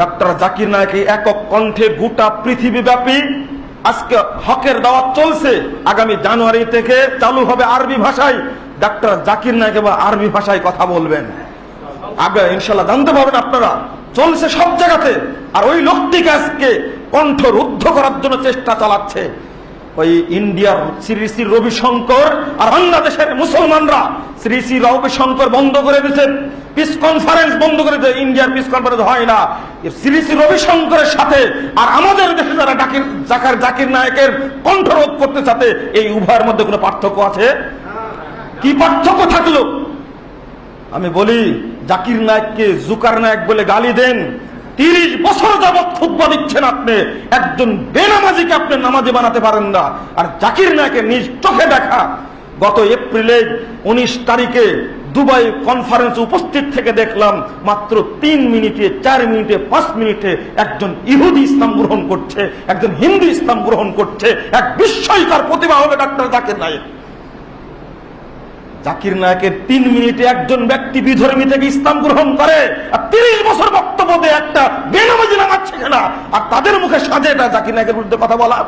Doctor Zakir Naik একক কণ্ঠে গোটা পৃথিবীব্যাপী আজকে হকের দাওয়াত চলছে। আগামী জানুয়ারি থেকে চালু হবে আরবি ভাষায়। ডাক্তার জাকির নায়েক এবার আরবি ভাষায় কথা বলবেন। আগে ইনশাল্লাহ জানতে পারবেন আপনারা, চলছে সব জায়গাতে। আর ওই লোকটিকে আজকে কণ্ঠরুদ্ধ করার জন্য চেষ্টা চালাচ্ছে ওই ইন্ডিয়ার শ্রী শ্রী রবিশঙ্কর। আর বাংলাদেশের মুসলমানরা শ্রী শ্রী রবিশঙ্কর বন্ধ করে দিয়েছে, পিস কনফারেন্স বন্ধ করে দিয়েছে। ইন্ডিয়ার পিস কনফারেন্স হয় না শ্রী শ্রী রবিশঙ্করের সাথে। আর আমাদের দেশে যারা জাকির নায়েকের কণ্ঠরোধ করতে চাতে, এই উভয়ের মধ্যে কোনো পার্থক্য আছে? কি পার্থক্য থাকলো? আমি বলি, জাকির নায়েককে জুকার নায়েক বলে গালি দেন। 30 বছর যাবৎ খুতবা দিচ্ছেন আপনি, একজন বেনামাজিকে আপনি নামাজি বানাতে পারেন না। আর জাকির নায়েকের নিজ চোখে দেখা, গত এপ্রিলে 19 তারিখে দুবাই কনফারেন্সে উপস্থিত থেকে দেখলাম মাত্র 3 মিনিটে, 4 মিনিটে, 5 মিনিটে একজন ইহুদি ইসলাম গ্রহণ করছে, একজন হিন্দু ইসলাম গ্রহণ করছে। এক বিস্ময়কর প্রতিভা হবে ডাক্তার জাকির নায়েক। জাকির নায়েকের 3 মিনিটে একজন ব্যক্তি বিধর্মী থেকে ইসলাম গ্রহণ করে, আর 30 বছর বক্তব্য দিয়ে একটা বেনামাজি নামাজ শেখে না। আর তাদের মুখে সাজে এটা জাকির নায়েকের বিরুদ্ধে কথা বলা।